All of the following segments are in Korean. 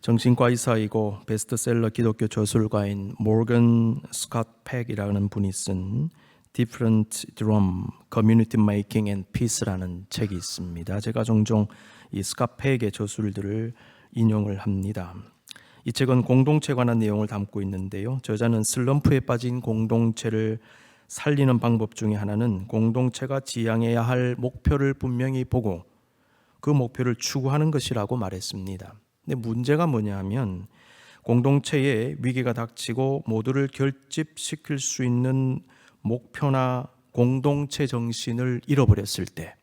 정신과 의사이고 베스트셀러 기독교 저술가인 모건 스캇 팩이라는 분이 쓴 Different Drum: Community Making and Peace라는 책이 있습니다. 제가 종종 이 스캇 팩의 저술들을 인용을 합니다. 이 책은 공동체에 관한 내용을 담고 있는데요. 저자는 슬럼프에 빠진 공동체를 살리는 방법 중에 하나는 공동체가 지향해야 할 목표를 분명히 보고 그 목표를 추구하는 것이라고 말했습니다. 근데 문제가 뭐냐 하면 공동체에 위기가 닥치고 모두를 결집시킬 수 있는 목표나 공동체 정신을 잃어버렸을 때,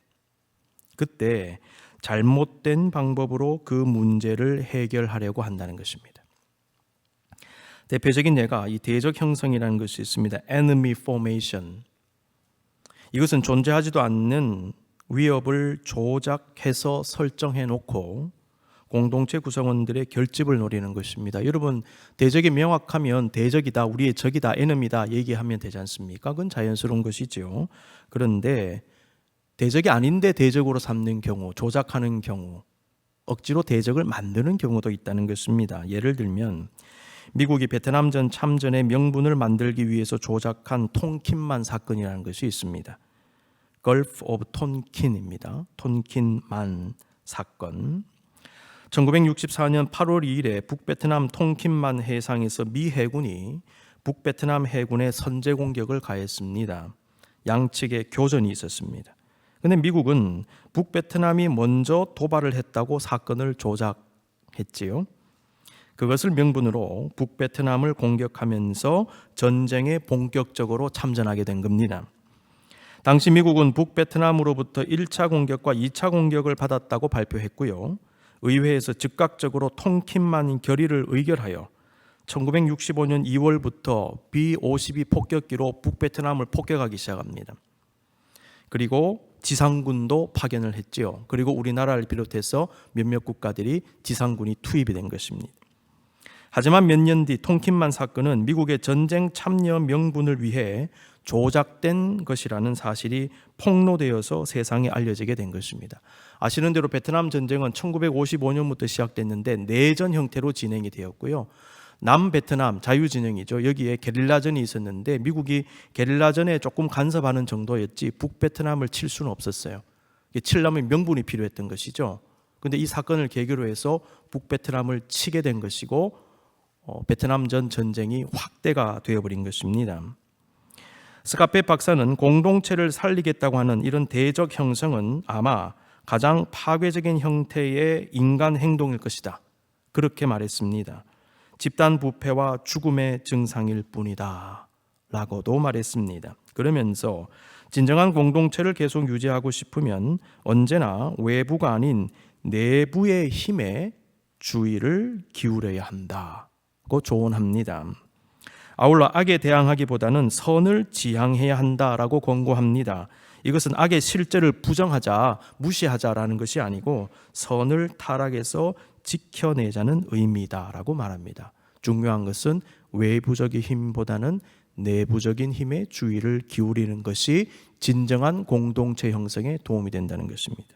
그때 잘못된 방법으로 그 문제를 해결하려고 한다는 것입니다. 대표적인 예가 이 대적 형성이라는 것이 있습니다. Enemy formation. 이것은 존재하지도 않는 위협을 조작해서 설정해 놓고 공동체 구성원들의 결집을 노리는 것입니다. 여러분, 대적이 명확하면 대적이다, 우리의 적이다, 에너미다 얘기하면 되지 않습니까? 그건 자연스러운 것이죠. 그런데 대적이 아닌데 대적으로 삼는 경우, 조작하는 경우, 억지로 대적을 만드는 경우도 있다는 것입니다. 예를 들면 미국이 베트남전 참전의 명분을 만들기 위해서 조작한 톤킨만 사건이라는 것이 있습니다. Gulf of tonkin입니다. 톤킨만 사건. 1964년 8월 2일에 북베트남 톤킨만 해상에서 미 해군이 북베트남 해군에 선제 공격을 가했습니다. 양측에 교전이 있었습니다. 그런데 미국은 북베트남이 먼저 도발을 했다고 사건을 조작했지요. 그것을 명분으로 북베트남을 공격하면서 전쟁에 본격적으로 참전하게 된 겁니다. 당시 미국은 북베트남으로부터 1차 공격과 2차 공격을 받았다고 발표했고요. 의회에서 즉각적으로 톤킨만 결의를 의결하여 1965년 2월부터 B-52 폭격기로 북베트남을 폭격하기 시작합니다. 그리고 지상군도 파견을 했지요. 그리고 우리나라를 비롯해서 몇몇 국가들이 지상군이 투입이 된 것입니다. 하지만 몇 년 뒤 톤킨만 사건은 미국의 전쟁 참여 명분을 위해 조작된 것이라는 사실이 폭로되어서 세상에 알려지게 된 것입니다. 아시는 대로 베트남 전쟁은 1955년부터 시작됐는데 내전 형태로 진행이 되었고요. 남베트남 자유진영이죠. 여기에 게릴라전이 있었는데 미국이 게릴라전에 조금 간섭하는 정도였지 북베트남을 칠 수는 없었어요. 치려면 명분이 필요했던 것이죠. 그런데 이 사건을 계기로 해서 북베트남을 치게 된 것이고 베트남전 전쟁이 확대가 되어버린 것입니다. 스캇 팩 박사는 공동체를 살리겠다고 하는 이런 대적 형성은 아마 가장 파괴적인 형태의 인간 행동일 것이다. 그렇게 말했습니다. 집단 부패와 죽음의 증상일 뿐이다 라고도 말했습니다. 그러면서 진정한 공동체를 계속 유지하고 싶으면 언제나 외부가 아닌 내부의 힘에 주의를 기울여야 한다고 조언합니다. 아울러 악에 대항하기보다는 선을 지향해야 한다라고 권고합니다. 이것은 악의 실제를 부정하자, 무시하자라는 것이 아니고 선을 타락해서 지켜내자는 의미다라고 말합니다. 중요한 것은 외부적인 힘보다는 내부적인 힘에 주의를 기울이는 것이 진정한 공동체 형성에 도움이 된다는 것입니다.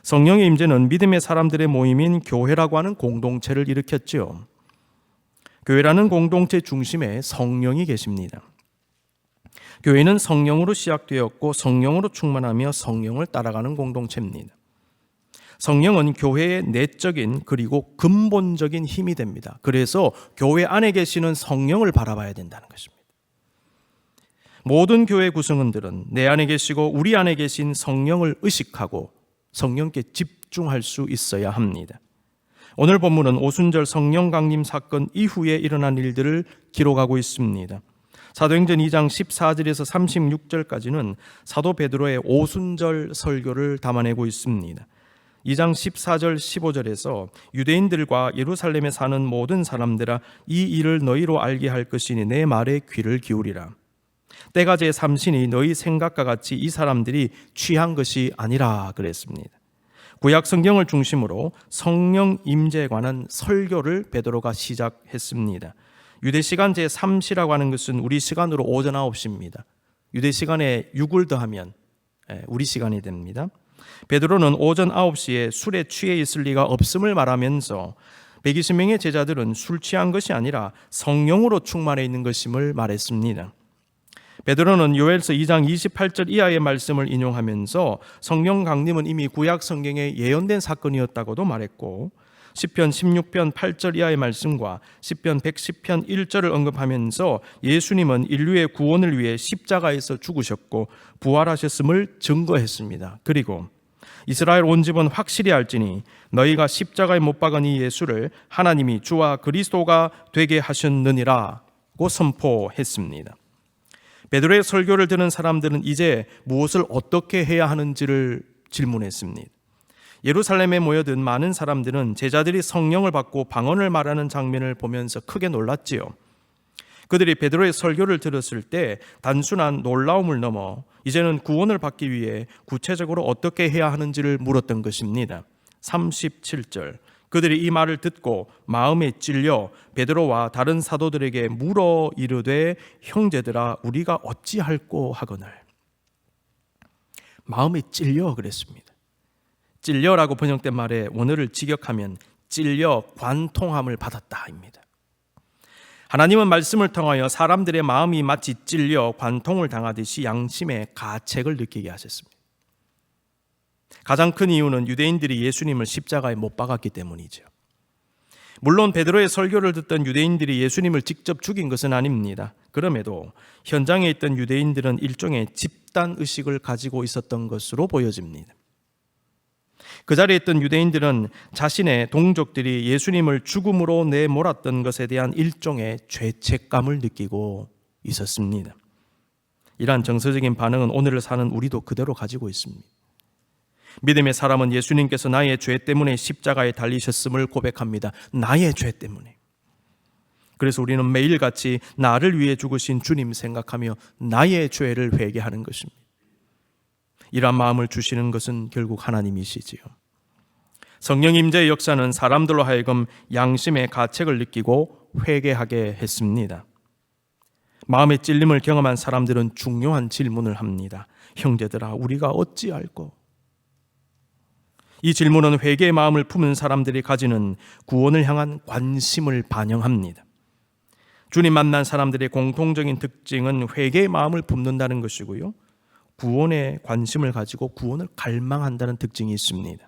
성령의 임재는 믿음의 사람들의 모임인 교회라고 하는 공동체를 일으켰죠. 교회라는 공동체 중심에 성령이 계십니다. 교회는 성령으로 시작되었고 성령으로 충만하며 성령을 따라가는 공동체입니다. 성령은 교회의 내적인 그리고 근본적인 힘이 됩니다. 그래서 교회 안에 계시는 성령을 바라봐야 된다는 것입니다. 모든 교회 구성원들은 내 안에 계시고 우리 안에 계신 성령을 의식하고 성령께 집중할 수 있어야 합니다. 오늘 본문은 오순절 성령 강림 사건 이후에 일어난 일들을 기록하고 있습니다. 사도행전 2장 14절에서 36절까지는 사도 베드로의 오순절 설교를 담아내고 있습니다. 2장 14절 15절에서 유대인들과 예루살렘에 사는 모든 사람들아 이 일을 너희로 알게 할 것이니 내 말에 귀를 기울이라. 때가 제 삼시니 너희 생각과 같이 이 사람들이 취한 것이 아니라 그랬습니다. 구약 성경을 중심으로 성령 임재에 관한 설교를 베드로가 시작했습니다. 유대 시간 제3시라고 하는 것은 우리 시간으로 오전 9시입니다. 유대 시간에 6을 더하면 우리 시간이 됩니다. 베드로는 오전 9시에 술에 취해 있을 리가 없음을 말하면서 120명의 제자들은 술 취한 것이 아니라 성령으로 충만해 있는 것임을 말했습니다. 베드로는 요엘서 2장 28절 이하의 말씀을 인용하면서 성령 강림은 이미 구약 성경에 예언된 사건이었다고도 말했고, 시편 16편 8절 이하의 말씀과 시편 110편 1절을 언급하면서 예수님은 인류의 구원을 위해 십자가에서 죽으셨고 부활하셨음을 증거했습니다. 그리고 이스라엘 온 집은 확실히 알지니 너희가 십자가에 못 박은 이 예수를 하나님이 주와 그리스도가 되게 하셨느니라고 선포했습니다. 베드로의 설교를 듣는 사람들은 이제 무엇을 어떻게 해야 하는지를 질문했습니다. 예루살렘에 모여든 많은 사람들은 제자들이 성령을 받고 방언을 말하는 장면을 보면서 크게 놀랐지요. 그들이 베드로의 설교를 들었을 때 단순한 놀라움을 넘어 이제는 구원을 받기 위해 구체적으로 어떻게 해야 하는지를 물었던 것입니다. 37절, 그들이 이 말을 듣고 마음에 찔려 베드로와 다른 사도들에게 물어 이르되 형제들아 우리가 어찌할꼬 하거늘. 마음에 찔려 그랬습니다. 찔려라고 번역된 말의 원어를 직역하면 찔려 관통함을 받았다입니다. 하나님은 말씀을 통하여 사람들의 마음이 마치 찔려 관통을 당하듯이 양심의 가책을 느끼게 하셨습니다. 가장 큰 이유는 유대인들이 예수님을 십자가에 못 박았기 때문이죠. 물론 베드로의 설교를 듣던 유대인들이 예수님을 직접 죽인 것은 아닙니다. 그럼에도 현장에 있던 유대인들은 일종의 집단 의식을 가지고 있었던 것으로 보여집니다. 그 자리에 있던 유대인들은 자신의 동족들이 예수님을 죽음으로 내몰았던 것에 대한 일종의 죄책감을 느끼고 있었습니다. 이러한 정서적인 반응은 오늘을 사는 우리도 그대로 가지고 있습니다. 믿음의 사람은 예수님께서 나의 죄 때문에 십자가에 달리셨음을 고백합니다. 나의 죄 때문에. 그래서 우리는 매일같이 나를 위해 죽으신 주님 생각하며 나의 죄를 회개하는 것입니다. 이러한 마음을 주시는 것은 결국 하나님이시지요. 성령 임재의 역사는 사람들로 하여금 양심의 가책을 느끼고 회개하게 했습니다. 마음의 찔림을 경험한 사람들은 중요한 질문을 합니다. 형제들아 우리가 어찌할꼬? 이 질문은 회개의 마음을 품은 사람들이 가지는 구원을 향한 관심을 반영합니다. 주님 만난 사람들의 공통적인 특징은 회개의 마음을 품는다는 것이고요, 구원에 관심을 가지고 구원을 갈망한다는 특징이 있습니다.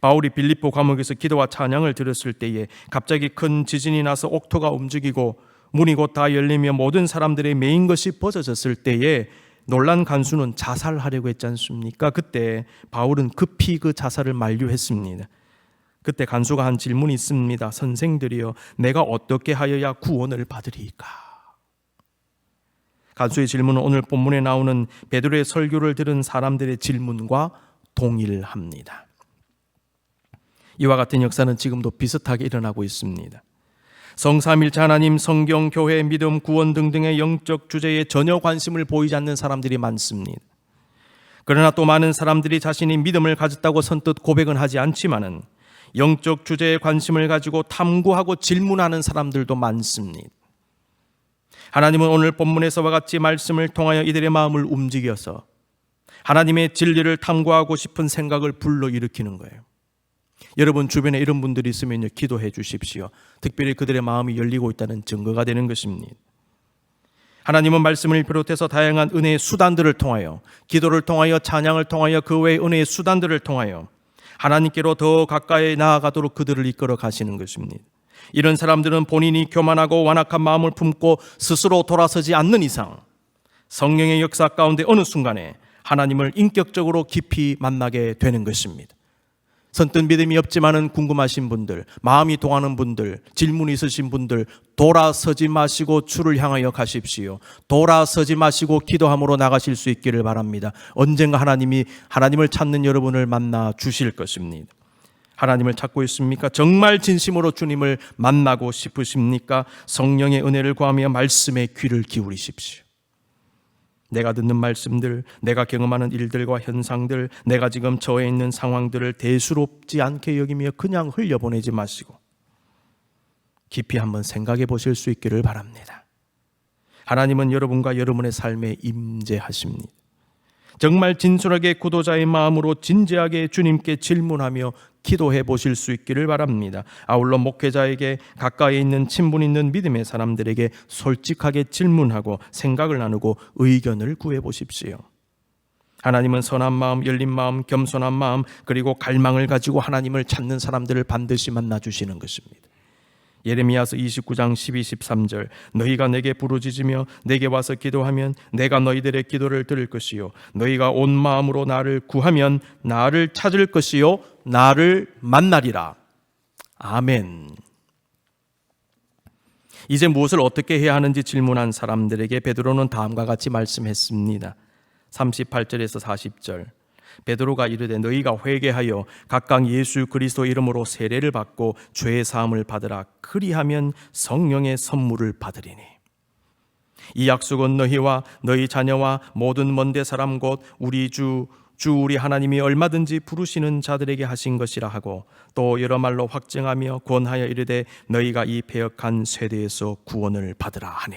바울이 빌립보 감옥에서 기도와 찬양을 들었을 때에 갑자기 큰 지진이 나서 옥토가 움직이고 문이 곧 다 열리며 모든 사람들의 메인 것이 벗어졌을 때에 놀란 간수는 자살하려고 했지 않습니까? 그때 바울은 급히 그 자살을 만류했습니다. 그때 간수가 한 질문이 있습니다. 선생들이여, 내가 어떻게 하여야 구원을 받으리까? 간수의 질문은 오늘 본문에 나오는 베드로의 설교를 들은 사람들의 질문과 동일합니다. 이와 같은 역사는 지금도 비슷하게 일어나고 있습니다. 성삼일체 하나님, 성경, 교회, 믿음, 구원 등등의 영적 주제에 전혀 관심을 보이지 않는 사람들이 많습니다. 그러나 또 많은 사람들이 자신이 믿음을 가졌다고 선뜻 고백은 하지 않지만은 영적 주제에 관심을 가지고 탐구하고 질문하는 사람들도 많습니다. 하나님은 오늘 본문에서와 같이 말씀을 통하여 이들의 마음을 움직여서 하나님의 진리를 탐구하고 싶은 생각을 불러일으키는 거예요. 여러분 주변에 이런 분들이 있으면 기도해 주십시오. 특별히 그들의 마음이 열리고 있다는 증거가 되는 것입니다. 하나님은 말씀을 비롯해서 다양한 은혜의 수단들을 통하여, 기도를 통하여, 찬양을 통하여, 그 외의 은혜의 수단들을 통하여 하나님께로 더 가까이 나아가도록 그들을 이끌어 가시는 것입니다. 이런 사람들은 본인이 교만하고 완악한 마음을 품고 스스로 돌아서지 않는 이상 성령의 역사 가운데 어느 순간에 하나님을 인격적으로 깊이 만나게 되는 것입니다. 선뜻 믿음이 없지만은 궁금하신 분들, 마음이 동하는 분들, 질문이 있으신 분들, 돌아서지 마시고 주를 향하여 가십시오. 돌아서지 마시고 기도함으로 나가실 수 있기를 바랍니다. 언젠가 하나님을 찾는 여러분을 만나 주실 것입니다. 하나님을 찾고 있습니까? 정말 진심으로 주님을 만나고 싶으십니까? 성령의 은혜를 구하며 말씀에 귀를 기울이십시오. 내가 듣는 말씀들, 내가 경험하는 일들과 현상들, 내가 지금 처해 있는 상황들을 대수롭지 않게 여기며 그냥 흘려보내지 마시고 깊이 한번 생각해 보실 수 있기를 바랍니다. 하나님은 여러분과 여러분의 삶에 임재하십니다. 정말 진솔하게 구도자의 마음으로 진지하게 주님께 질문하며 기도해 보실 수 있기를 바랍니다. 아울러 목회자에게 가까이 있는 친분 있는 믿음의 사람들에게 솔직하게 질문하고 생각을 나누고 의견을 구해 보십시오. 하나님은 선한 마음, 열린 마음, 겸손한 마음, 그리고 갈망을 가지고 하나님을 찾는 사람들을 반드시 만나주시는 것입니다. 예레미야서 29장 12, 13절 너희가 내게 부르짖으며 내게 와서 기도하면 내가 너희들의 기도를 들을 것이요 너희가 온 마음으로 나를 구하면 나를 찾을 것이요 나를 만나리라. 아멘. 이제 무엇을 어떻게 해야 하는지 질문한 사람들에게 베드로는 다음과 같이 말씀했습니다. 38절에서 40절 베드로가 이르되 너희가 회개하여 각각 예수 그리스도 이름으로 세례를 받고 죄 사함을 받으라. 그리하면 성령의 선물을 받으리니 이 약속은 너희와 너희 자녀와 모든 먼데 사람 곧 우리 주 우리 하나님이 얼마든지 부르시는 자들에게 하신 것이라 하고 또 여러 말로 확증하며 권하여 이르되 너희가 이 패역한 세대에서 구원을 받으라 하니.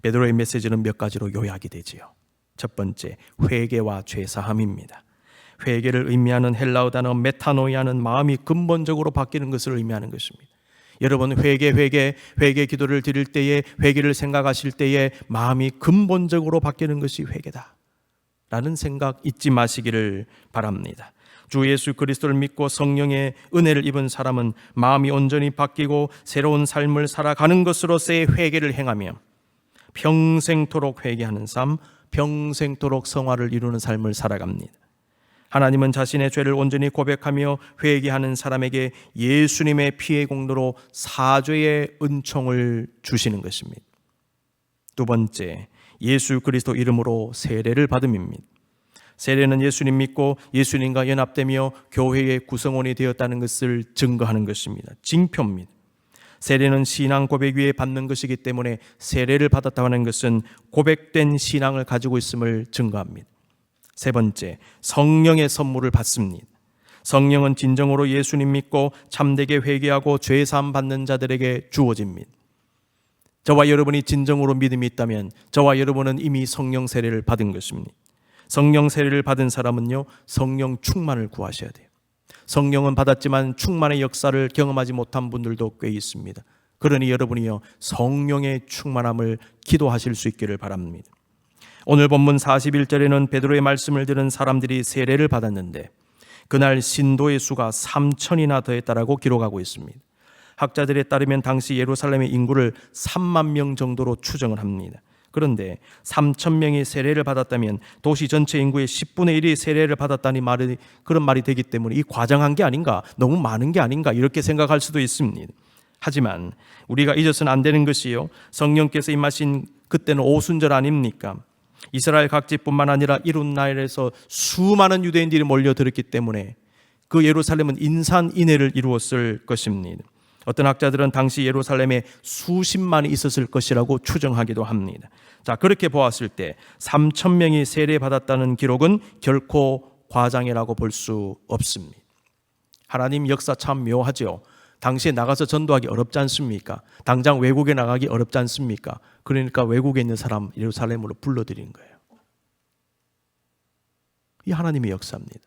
베드로의 메시지는 몇 가지로 요약이 되지요. 첫 번째, 회개와 죄사함입니다. 회개를 의미하는 헬라어 단어 메타노이아는 마음이 근본적으로 바뀌는 것을 의미하는 것입니다. 여러분 회개 기도를 드릴 때에 회개를 생각하실 때에 마음이 근본적으로 바뀌는 것이 회개다 라는 생각 잊지 마시기를 바랍니다. 주 예수 그리스도를 믿고 성령의 은혜를 입은 사람은 마음이 온전히 바뀌고 새로운 삶을 살아가는 것으로서의 회개를 행하며 평생토록 회개하는 삶, 평생토록 성화를 이루는 삶을 살아갑니다. 하나님은 자신의 죄를 온전히 고백하며 회개하는 사람에게 예수님의 피의 공로로 사죄의 은총을 주시는 것입니다. 두 번째, 예수 그리스도 이름으로 세례를 받음입니다. 세례는 예수님 믿고 예수님과 연합되며 교회의 구성원이 되었다는 것을 증거하는 것입니다. 징표입니다. 세례는 신앙 고백 위에 받는 것이기 때문에 세례를 받았다고 하는 것은 고백된 신앙을 가지고 있음을 증거합니다. 세 번째, 성령의 선물을 받습니다. 성령은 진정으로 예수님 믿고 참되게 회개하고 죄사함 받는 자들에게 주어집니다. 저와 여러분이 진정으로 믿음이 있다면 저와 여러분은 이미 성령 세례를 받은 것입니다. 성령 세례를 받은 사람은요, 성령 충만을 구하셔야 돼요. 성령은 받았지만 충만의 역사를 경험하지 못한 분들도 꽤 있습니다. 그러니 여러분이요, 성령의 충만함을 기도하실 수 있기를 바랍니다. 오늘 본문 41절에는 베드로의 말씀을 들은 사람들이 세례를 받았는데 그날 신도의 수가 3,000이나 더했다라고 기록하고 있습니다. 학자들에 따르면 당시 예루살렘의 인구를 3만 명 정도로 추정을 합니다. 그런데 3,000명이 세례를 받았다면 도시 전체 인구의 10분의 1이 세례를 받았다니 그런 말이 되기 때문에 이 과장한 게 아닌가, 너무 많은 게 아닌가 이렇게 생각할 수도 있습니다. 하지만 우리가 잊어서는 안 되는 것이요, 성령께서 임하신 그때는 오순절 아닙니까? 이스라엘 각지뿐만 아니라 이웃나라에서 수많은 유대인들이 몰려들었기 때문에 그 예루살렘은 인산인해를 이루었을 것입니다. 어떤 학자들은 당시 예루살렘에 수십만이 있었을 것이라고 추정하기도 합니다. 자, 그렇게 보았을 때 3,000명이 세례받았다는 기록은 결코 과장이라고 볼 수 없습니다. 하나님 역사 참 묘하죠. 당시에 나가서 전도하기 어렵지 않습니까? 당장 외국에 나가기 어렵지 않습니까? 그러니까 외국에 있는 사람 예루살렘으로 불러들인 거예요. 이 하나님의 역사입니다.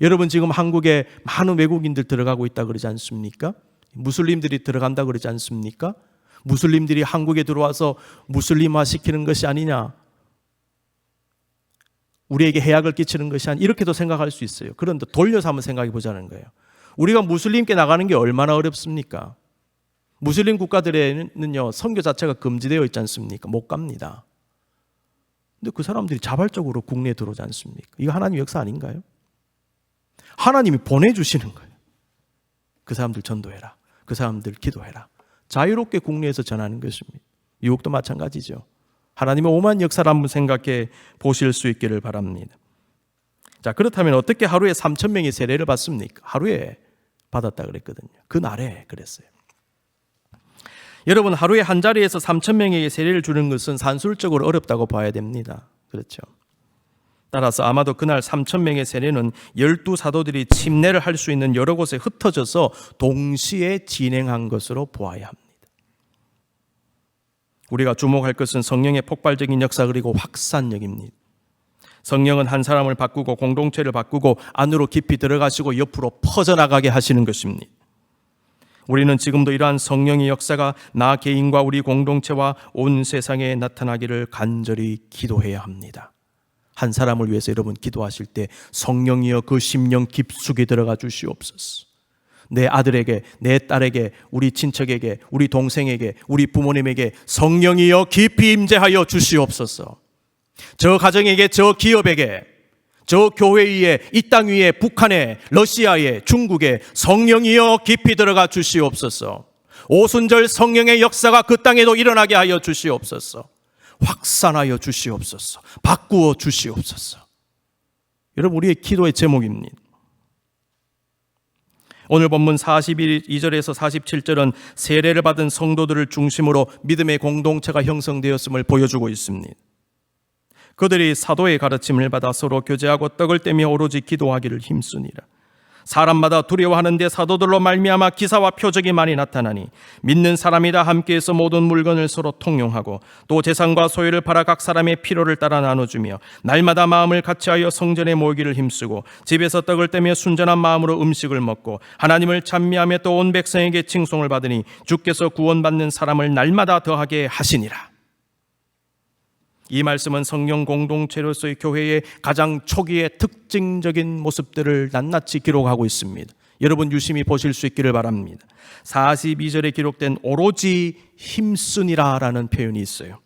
여러분 지금 한국에 많은 외국인들 들어가고 있다 그러지 않습니까? 무슬림들이 들어간다 그러지 않습니까? 무슬림들이 한국에 들어와서 무슬림화 시키는 것이 아니냐, 우리에게 해악을 끼치는 것이 아니냐, 이렇게도 생각할 수 있어요. 그런데 돌려서 한번 생각해 보자는 거예요. 우리가 무슬림께 나가는 게 얼마나 어렵습니까? 무슬림 국가들에는요, 선교 자체가 금지되어 있지 않습니까? 못 갑니다. 근데 그 사람들이 자발적으로 국내에 들어오지 않습니까? 이거 하나님의 역사 아닌가요? 하나님이 보내주시는 거예요. 그 사람들 전도해라, 그 사람들 기도해라. 자유롭게 국내에서 전하는 것입니다. 미국도 마찬가지죠. 하나님의 오만 역사를 한번 생각해 보실 수 있기를 바랍니다. 자, 그렇다면 어떻게 하루에 3,000명이 세례를 받습니까? 하루에 받았다 그랬거든요. 그 날에 그랬어요. 여러분, 하루에 한 자리에서 3,000명에게 세례를 주는 것은 산술적으로 어렵다고 봐야 됩니다. 그렇죠. 따라서 아마도 그날 3,000명의 세례는 12사도들이 침례를 할 수 있는 여러 곳에 흩어져서 동시에 진행한 것으로 보아야 합니다. 우리가 주목할 것은 성령의 폭발적인 역사 그리고 확산력입니다. 성령은 한 사람을 바꾸고 공동체를 바꾸고 안으로 깊이 들어가시고 옆으로 퍼져나가게 하시는 것입니다. 우리는 지금도 이러한 성령의 역사가 나 개인과 우리 공동체와 온 세상에 나타나기를 간절히 기도해야 합니다. 한 사람을 위해서 여러분 기도하실 때 성령이여 그 심령 깊숙이 들어가 주시옵소서. 내 아들에게, 내 딸에게, 우리 친척에게, 우리 동생에게, 우리 부모님에게 성령이여 깊이 임재하여 주시옵소서. 저 가정에게, 저 기업에게, 저 교회 위에, 이 땅 위에, 북한에, 러시아에, 중국에 성령이여 깊이 들어가 주시옵소서. 오순절 성령의 역사가 그 땅에도 일어나게 하여 주시옵소서. 확산하여 주시옵소서. 바꾸어 주시옵소서. 여러분, 우리의 기도의 제목입니다. 오늘 본문 42절에서 47절은 세례를 받은 성도들을 중심으로 믿음의 공동체가 형성되었음을 보여주고 있습니다. 그들이 사도의 가르침을 받아 서로 교제하고 떡을 떼며 오로지 기도하기를 힘쓰니라. 사람마다 두려워하는데 사도들로 말미암아 기사와 표적이 많이 나타나니 믿는 사람이 다 함께해서 모든 물건을 서로 통용하고 또 재산과 소유를 팔아 각 사람의 필요를 따라 나눠주며 날마다 마음을 같이하여 성전에 모이기를 힘쓰고 집에서 떡을 떼며 순전한 마음으로 음식을 먹고 하나님을 찬미하며 또 온 백성에게 칭송을 받으니 주께서 구원받는 사람을 날마다 더하게 하시니라. 이 말씀은 성령 공동체로서의 교회의 가장 초기의 특징적인 모습들을 낱낱이 기록하고 있습니다. 여러분 유심히 보실 수 있기를 바랍니다. 42절에 기록된 오로지 힘쓰니라 라는 표현이 있어요.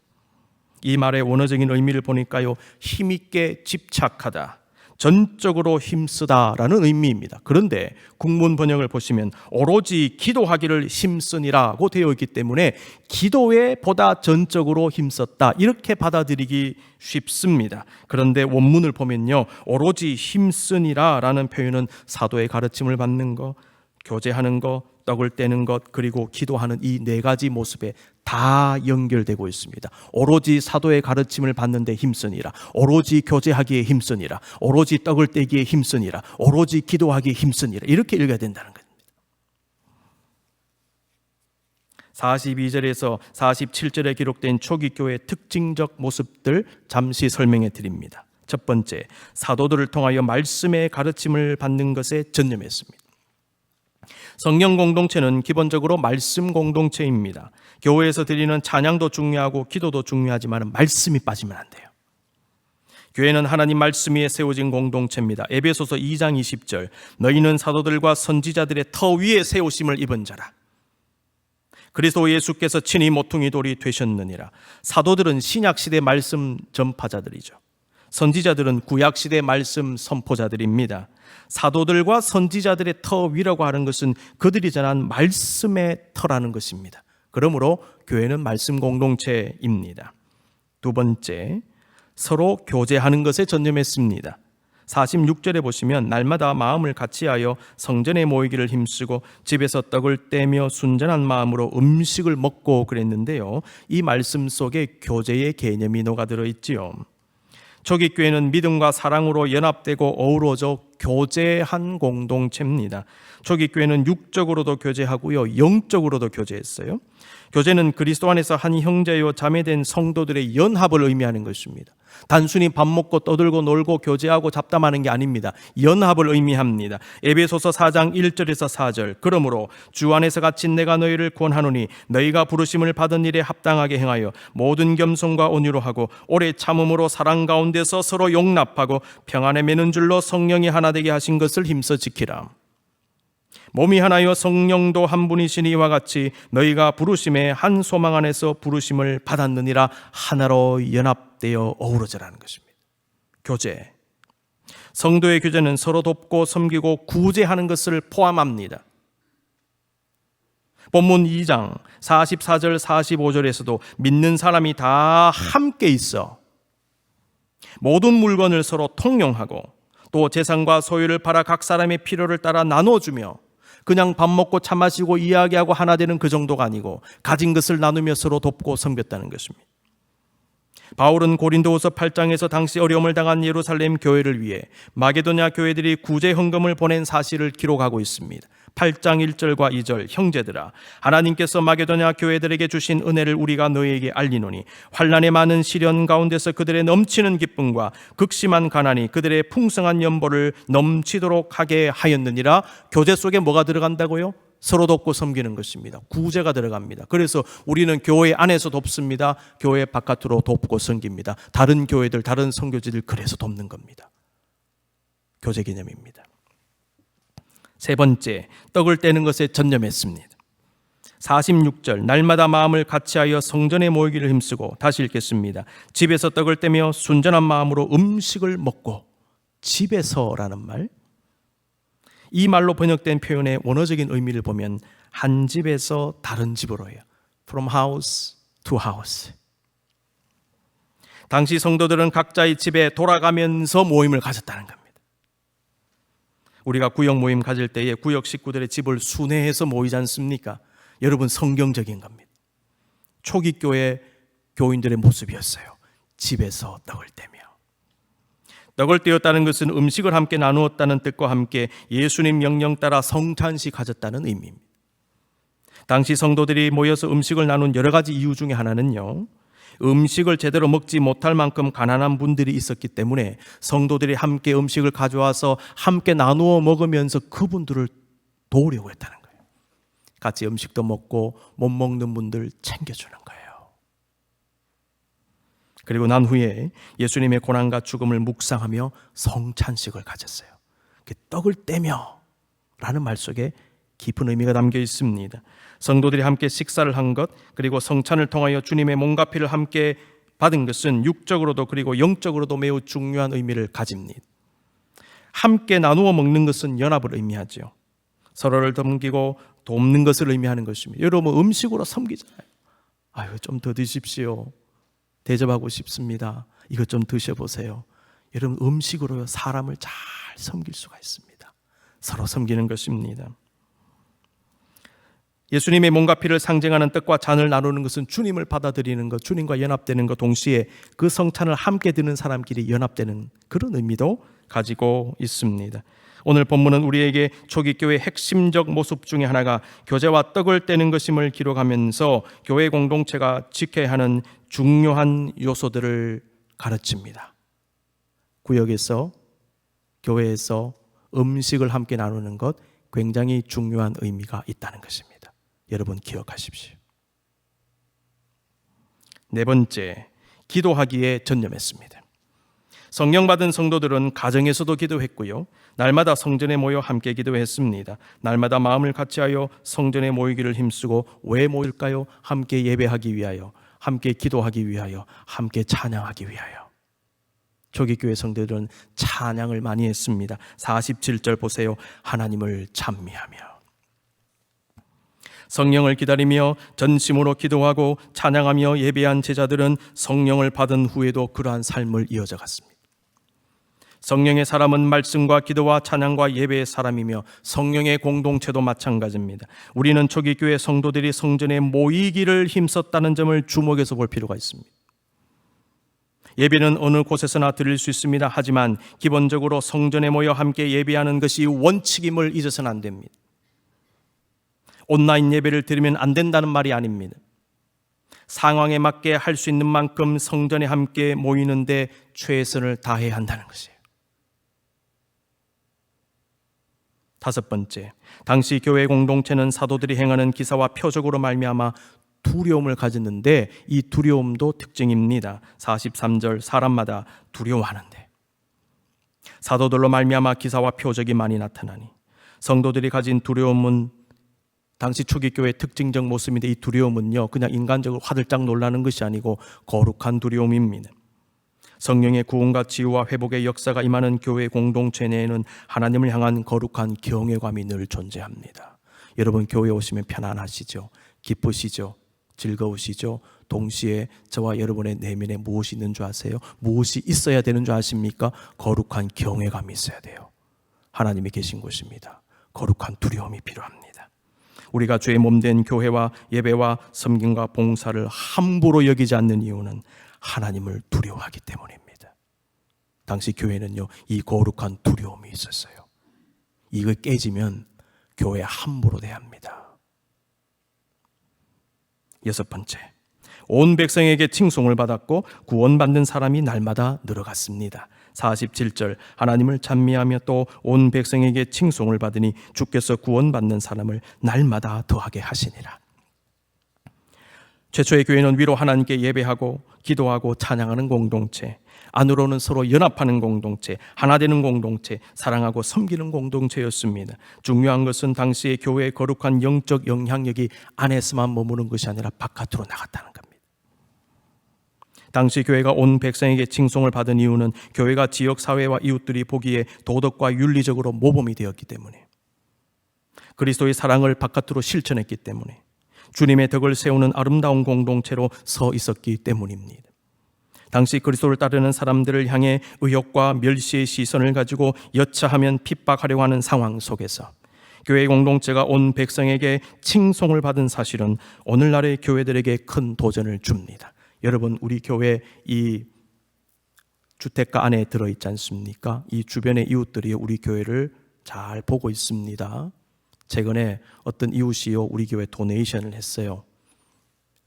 이 말의 원어적인 의미를 보니까요, 힘있게 집착하다, 전적으로 힘쓰다 라는 의미입니다. 그런데 국문 번역을 보시면 오로지 기도하기를 힘쓰니라고 되어 있기 때문에 기도에 보다 전적으로 힘썼다 이렇게 받아들이기 쉽습니다. 그런데 원문을 보면요, 오로지 힘쓰니라 라는 표현은 사도의 가르침을 받는 것, 교제하는 것, 떡을 떼는 것, 그리고 기도하는 이 네 가지 모습에 다 연결되고 있습니다. 오로지 사도의 가르침을 받는 데 힘쓰니라, 오로지 교제하기에 힘쓰니라, 오로지 떡을 떼기에 힘쓰니라, 오로지 기도하기에 힘쓰니라, 이렇게 읽어야 된다는 겁니다. 42절에서 47절에 기록된 초기 교회의 특징적 모습들 잠시 설명해 드립니다. 첫 번째, 사도들을 통하여 말씀의 가르침을 받는 것에 전념했습니다. 성령 공동체는 기본적으로 말씀 공동체입니다. 교회에서 드리는 찬양도 중요하고 기도도 중요하지만 말씀이 빠지면 안 돼요. 교회는 하나님 말씀 위에 세워진 공동체입니다. 에베소서 2장 20절, 너희는 사도들과 선지자들의 터 위에 세우심을 입은 자라. 그리스도 예수께서 친히 모퉁이 돌이 되셨느니라. 사도들은 신약시대 말씀 전파자들이죠. 선지자들은 구약시대 말씀 선포자들입니다. 사도들과 선지자들의 터 위라고 하는 것은 그들이 전한 말씀의 터라는 것입니다. 그러므로 교회는 말씀 공동체입니다. 두 번째, 서로 교제하는 것에 전념했습니다. 46절에 보시면 날마다 마음을 같이하여 성전에 모이기를 힘쓰고 집에서 떡을 떼며 순전한 마음으로 음식을 먹고 그랬는데요, 이 말씀 속에 교제의 개념이 녹아들어 있지요. 초기 교회는 믿음과 사랑으로 연합되고 어우러져 교제한 공동체입니다. 초기 교회는 육적으로도 교제하고요, 영적으로도 교제했어요. 교제는 그리스도 안에서 한 형제요 자매된 성도들의 연합을 의미하는 것입니다. 단순히 밥 먹고 떠들고 놀고 교제하고 잡담하는 게 아닙니다. 연합을 의미합니다. 에베소서 4장 1절에서 4절, 그러므로 주 안에서 갇힌 내가 너희를 권하노니 너희가 부르심을 받은 일에 합당하게 행하여 모든 겸손과 온유로 하고 오래 참음으로 사랑 가운데서 서로 용납하고 평안에 매는 줄로 성령이 하나 되게 하신 것을 힘써 지키라. 몸이 하나여 성령도 한 분이시니 이와 같이 너희가 부르심의 한 소망 안에서 부르심을 받았느니라. 하나로 연합되어 어우러져라는 것입니다. 교제, 성도의 교제는 서로 돕고 섬기고 구제하는 것을 포함합니다. 본문 2장 44절 45절에서도 믿는 사람이 다 함께 있어 모든 물건을 서로 통용하고 또 재산과 소유를 팔아 각 사람의 필요를 따라 나눠주며, 그냥 밥 먹고 차 마시고 이야기하고 하나 되는 그 정도가 아니고 가진 것을 나누며 서로 돕고 섬겼다는 것입니다. 바울은 고린도후서 8장에서 당시 어려움을 당한 예루살렘 교회를 위해 마게도냐 교회들이 구제 헌금을 보낸 사실을 기록하고 있습니다. 8장 1절과 2절 형제들아 하나님께서 마게도냐 교회들에게 주신 은혜를 우리가 너희에게 알리노니 환난의 많은 시련 가운데서 그들의 넘치는 기쁨과 극심한 가난이 그들의 풍성한 연보를 넘치도록 하게 하였느니라. 교제 속에 뭐가 들어간다고요? 서로 돕고 섬기는 것입니다. 구제가 들어갑니다. 그래서 우리는 교회 안에서 돕습니다. 교회 바깥으로 돕고 섬깁니다. 다른 교회들, 다른 선교지들 그래서 돕는 겁니다. 교제 개념입니다. 세 번째, 떡을 떼는 것에 전념했습니다. 46절 날마다 마음을 같이하여 성전에 모이기를 힘쓰고, 다시 읽겠습니다. 집에서 떡을 떼며 순전한 마음으로 음식을 먹고. 집에서라는 말, 이 말로 번역된 표현의 원어적인 의미를 보면 한 집에서 다른 집으로요. From house to house. 당시 성도들은 각자의 집에 돌아가면서 모임을 가졌다는 겁니다. 우리가 구역 모임 가질 때에 구역 식구들의 집을 순회해서 모이지 않습니까? 여러분, 성경적인 겁니다. 초기 교회 교인들의 모습이었어요. 집에서 떡을 떼며. 떡을 떼었다는 것은 음식을 함께 나누었다는 뜻과 함께 예수님 명령 따라 성찬식 가졌다는 의미입니다. 당시 성도들이 모여서 음식을 나눈 여러 가지 이유 중에 하나는요, 음식을 제대로 먹지 못할 만큼 가난한 분들이 있었기 때문에 성도들이 함께 음식을 가져와서 함께 나누어 먹으면서 그분들을 도우려고 했다는 거예요. 같이 음식도 먹고 못 먹는 분들 챙겨주는 거예요. 그리고 난 후에 예수님의 고난과 죽음을 묵상하며 성찬식을 가졌어요. 떡을 떼며 라는 말 속에 깊은 의미가 담겨 있습니다. 성도들이 함께 식사를 한 것, 그리고 성찬을 통하여 주님의 몸과 피를 함께 받은 것은 육적으로도 그리고 영적으로도 매우 중요한 의미를 가집니다. 함께 나누어 먹는 것은 연합을 의미하죠. 서로를 섬기고 돕는 것을 의미하는 것입니다. 여러분, 음식으로 섬기잖아요. 아유, 좀 더 드십시오. 대접하고 싶습니다. 이것 좀 드셔보세요. 여러분, 음식으로 사람을 잘 섬길 수가 있습니다. 서로 섬기는 것입니다. 예수님의 몸과 피를 상징하는 떡과 잔을 나누는 것은 주님을 받아들이는 것, 주님과 연합되는 것, 동시에 그 성찬을 함께 드는 사람끼리 연합되는 그런 의미도 가지고 있습니다. 오늘 본문은 우리에게 초기 교회의 핵심적 모습 중에 하나가 교제와 떡을 떼는 것임을 기록하면서 교회 공동체가 지켜야 하는 중요한 요소들을 가르칩니다. 구역에서, 교회에서 음식을 함께 나누는 것, 굉장히 중요한 의미가 있다는 것입니다. 여러분, 기억하십시오. 네 번째, 기도하기에 전념했습니다. 성령 받은 성도들은 가정에서도 기도했고요, 날마다 성전에 모여 함께 기도했습니다. 날마다 마음을 같이하여 성전에 모이기를 힘쓰고, 왜 모일까요? 함께 예배하기 위하여, 함께 기도하기 위하여, 함께 찬양하기 위하여. 초기 교회 성도들은 찬양을 많이 했습니다. 47절 보세요. 하나님을 찬미하며. 성령을 기다리며 전심으로 기도하고 찬양하며 예배한 제자들은 성령을 받은 후에도 그러한 삶을 이어져 갔습니다. 성령의 사람은 말씀과 기도와 찬양과 예배의 사람이며 성령의 공동체도 마찬가지입니다. 우리는 초기 교회 성도들이 성전에 모이기를 힘썼다는 점을 주목해서 볼 필요가 있습니다. 예배는 어느 곳에서나 드릴 수 있습니다. 하지만 기본적으로 성전에 모여 함께 예배하는 것이 원칙임을 잊어서는 안 됩니다. 온라인 예배를 드리면 안 된다는 말이 아닙니다. 상황에 맞게 할 수 있는 만큼 성전에 함께 모이는데 최선을 다해야 한다는 것이에요. 다섯 번째, 당시 교회 공동체는 사도들이 행하는 기사와 표적으로 말미암아 두려움을 가졌는데 이 두려움도 특징입니다. 43절, 사람마다 두려워하는데. 사도들로 말미암아 기사와 표적이 많이 나타나니 성도들이 가진 두려움은 당시 초기 교회의 특징적 모습인데, 이 두려움은요, 그냥 인간적으로 화들짝 놀라는 것이 아니고 거룩한 두려움입니다. 성령의 구원과 치유와 회복의 역사가 임하는 교회 공동체 내에는 하나님을 향한 거룩한 경외감이 늘 존재합니다. 여러분, 교회 오시면 편안하시죠? 기쁘시죠? 즐거우시죠? 동시에 저와 여러분의 내면에 무엇이 있는 줄 아세요? 무엇이 있어야 되는 줄 아십니까? 거룩한 경외감이 있어야 돼요. 하나님이 계신 곳입니다. 거룩한 두려움이 필요합니다. 우리가 주의 몸된 교회와 예배와 섬김과 봉사를 함부로 여기지 않는 이유는 하나님을 두려워하기 때문입니다. 당시 교회는요, 이 거룩한 두려움이 있었어요. 이거 깨지면 교회 함부로 대합니다. 6번째, 온 백성에게 칭송을 받았고 구원받는 사람이 날마다 늘어갔습니다. 47절, 하나님을 찬미하며 또 온 백성에게 칭송을 받으니 주께서 구원받는 사람을 날마다 더하게 하시니라. 최초의 교회는 위로 하나님께 예배하고 기도하고 찬양하는 공동체, 안으로는 서로 연합하는 공동체, 하나 되는 공동체, 사랑하고 섬기는 공동체였습니다. 중요한 것은 당시의 교회의 거룩한 영적 영향력이 안에서만 머무는 것이 아니라 바깥으로 나갔다는 겁니다. 당시 교회가 온 백성에게 칭송을 받은 이유는 교회가 지역사회와 이웃들이 보기에 도덕과 윤리적으로 모범이 되었기 때문에, 그리스도의 사랑을 바깥으로 실천했기 때문에, 주님의 덕을 세우는 아름다운 공동체로 서 있었기 때문입니다. 당시 그리스도를 따르는 사람들을 향해 의욕과 멸시의 시선을 가지고 여차하면 핍박하려고 하는 상황 속에서 교회 공동체가 온 백성에게 칭송을 받은 사실은 오늘날의 교회들에게 큰 도전을 줍니다. 여러분, 우리 교회 이 주택가 안에 들어있지 않습니까? 이 주변의 이웃들이 우리 교회를 잘 보고 있습니다. 최근에 어떤 이웃이요, 우리 교회 도네이션을 했어요.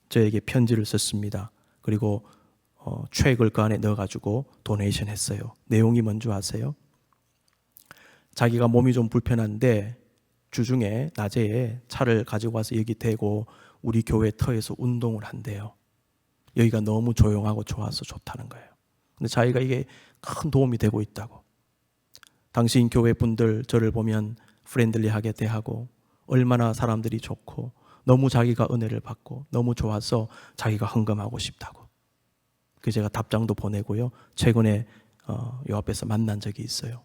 저에게 편지를 썼습니다. 그리고 책을 그 안에 넣어가지고 도네이션 했어요. 내용이 뭔지 아세요? 자기가 몸이 좀 불편한데 주중에 낮에 차를 가지고 와서 여기 대고 우리 교회 터에서 운동을 한대요. 여기가 너무 조용하고 좋아서 좋다는 거예요. 근데 자기가 이게 큰 도움이 되고 있다고. 당신 교회 분들 저를 보면 프렌들리하게 대하고 얼마나 사람들이 좋고 너무 자기가 은혜를 받고 너무 좋아서 자기가 헌금하고 싶다고. 그래서 제가 답장도 보내고요. 최근에 요 앞에서 만난 적이 있어요.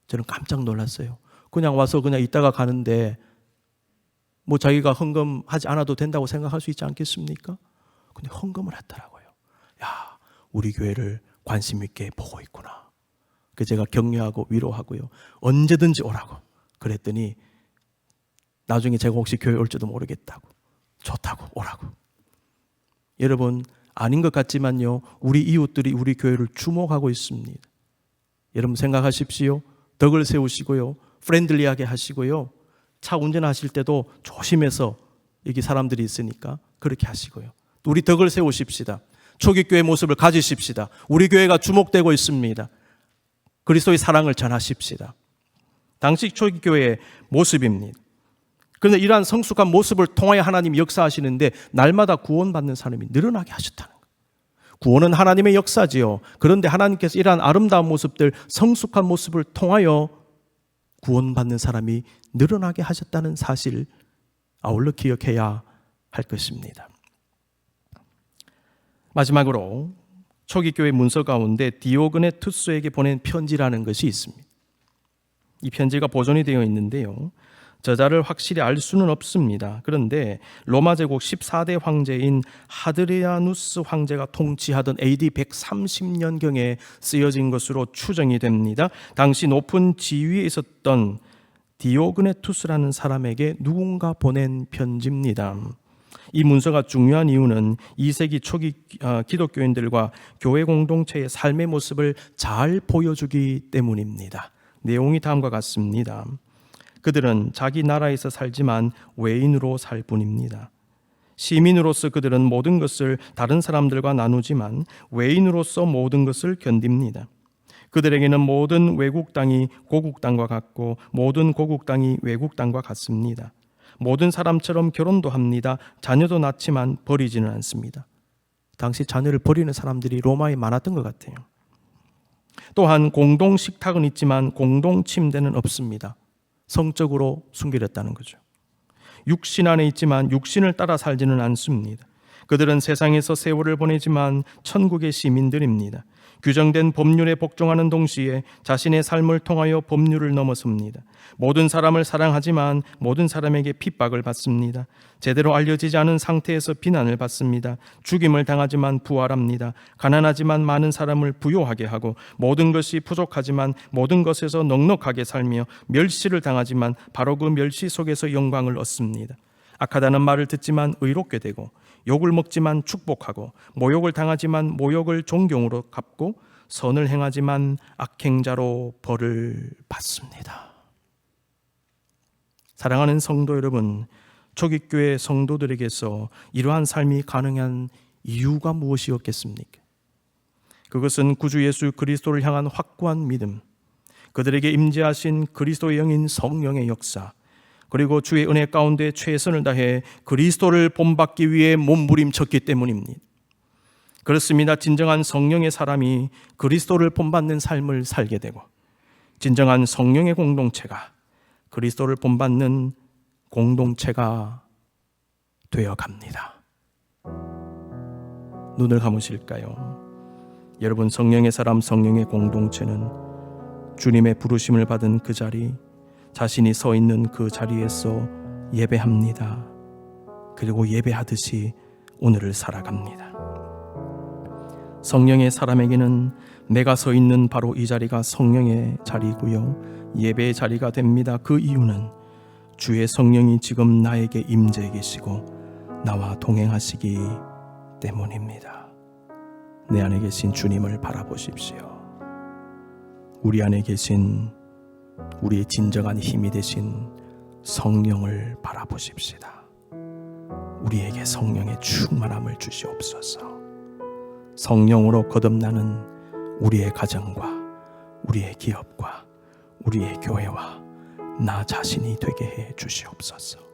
저는 깜짝 놀랐어요. 그냥 와서 그냥 있다가 가는데 뭐 자기가 헌금하지 않아도 된다고 생각할 수 있지 않겠습니까? 근데 헌금을 했더라고요. 야, 우리 교회를 관심 있게 보고 있구나. 그래서 제가 격려하고 위로하고요. 언제든지 오라고. 그랬더니 나중에 제가 혹시 교회 올지도 모르겠다고. 좋다고 오라고. 여러분, 아닌 것 같지만요, 우리 이웃들이 우리 교회를 주목하고 있습니다. 여러분 생각하십시오. 덕을 세우시고요, 프렌들리하게 하시고요, 차 운전하실 때도 조심해서 여기 사람들이 있으니까 그렇게 하시고요. 우리 덕을 세우십시다. 초기교회 모습을 가지십시다. 우리 교회가 주목되고 있습니다. 그리스도의 사랑을 전하십시다. 당시 초기교회의 모습입니다. 그런데 이러한 성숙한 모습을 통하여 하나님이 역사하시는데 날마다 구원받는 사람이 늘어나게 하셨다는 거예요. 구원은 하나님의 역사지요. 그런데 하나님께서 이러한 아름다운 모습들, 성숙한 모습을 통하여 구원받는 사람이 늘어나게 하셨다는 사실, 아울러 기억해야 할 것입니다. 마지막으로 초기교회 문서 가운데 디오그네투스에게 보낸 편지라는 것이 있습니다. 이 편지가 보존이 되어 있는데요, 저자를 확실히 알 수는 없습니다. 그런데 로마 제국 14대 황제인 하드리아누스 황제가 통치하던 AD 130년경에 쓰여진 것으로 추정이 됩니다. 당시 높은 지위에 있었던 디오그네투스라는 사람에게 누군가 보낸 편지입니다. 이 문서가 중요한 이유는 2세기 초기 기독교인들과 교회 공동체의 삶의 모습을 잘 보여주기 때문입니다. 내용이 다음과 같습니다. 그들은 자기 나라에서 살지만 외인으로 살 뿐입니다. 시민으로서 그들은 모든 것을 다른 사람들과 나누지만 외인으로서 모든 것을 견딥니다. 그들에게는 모든 외국 땅이 고국 땅과 같고 모든 고국 땅이 외국 땅과 같습니다. 모든 사람처럼 결혼도 합니다. 자녀도 낳지만 버리지는 않습니다. 당시 자녀를 버리는 사람들이 로마에 많았던 것 같아요. 또한 공동 식탁은 있지만 공동 침대는 없습니다. 성적으로 순결했다는 거죠. 육신 안에 있지만 육신을 따라 살지는 않습니다. 그들은 세상에서 세월을 보내지만 천국의 시민들입니다. 규정된 법률에 복종하는 동시에 자신의 삶을 통하여 법률을 넘어섭니다. 모든 사람을 사랑하지만 모든 사람에게 핍박을 받습니다. 제대로 알려지지 않은 상태에서 비난을 받습니다. 죽임을 당하지만 부활합니다. 가난하지만 많은 사람을 부요하게 하고 모든 것이 부족하지만 모든 것에서 넉넉하게 살며 멸시를 당하지만 바로 그 멸시 속에서 영광을 얻습니다. 악하다는 말을 듣지만 의롭게 되고 욕을 먹지만 축복하고 모욕을 당하지만 모욕을 존경으로 갚고 선을 행하지만 악행자로 벌을 받습니다. 사랑하는 성도 여러분, 초기교회 성도들에게서 이러한 삶이 가능한 이유가 무엇이었겠습니까? 그것은 구주 예수 그리스도를 향한 확고한 믿음, 그들에게 임재하신 그리스도의 영인 성령의 역사, 그리고 주의 은혜 가운데 최선을 다해 그리스도를 본받기 위해 몸부림쳤기 때문입니다. 그렇습니다. 진정한 성령의 사람이 그리스도를 본받는 삶을 살게 되고, 진정한 성령의 공동체가 그리스도를 본받는 공동체가 되어갑니다. 눈을 감으실까요? 여러분, 성령의 사람, 성령의 공동체는 주님의 부르심을 받은 그 자리, 자신이 서 있는 그 자리에서 예배합니다. 그리고 예배하듯이 오늘을 살아갑니다. 성령의 사람에게는 내가 서 있는 바로 이 자리가 성령의 자리고요, 예배의 자리가 됩니다. 그 이유는 주의 성령이 지금 나에게 임재해 계시고 나와 동행하시기 때문입니다. 내 안에 계신 주님을 바라보십시오. 우리 안에 계신 우리의 진정한 힘이 되신 성령을 바라보십시다. 우리에게 성령의 충만함을 주시옵소서. 성령으로 거듭나는 우리의 가정과 우리의 기업과 우리의 교회와 나 자신이 되게 해 주시옵소서.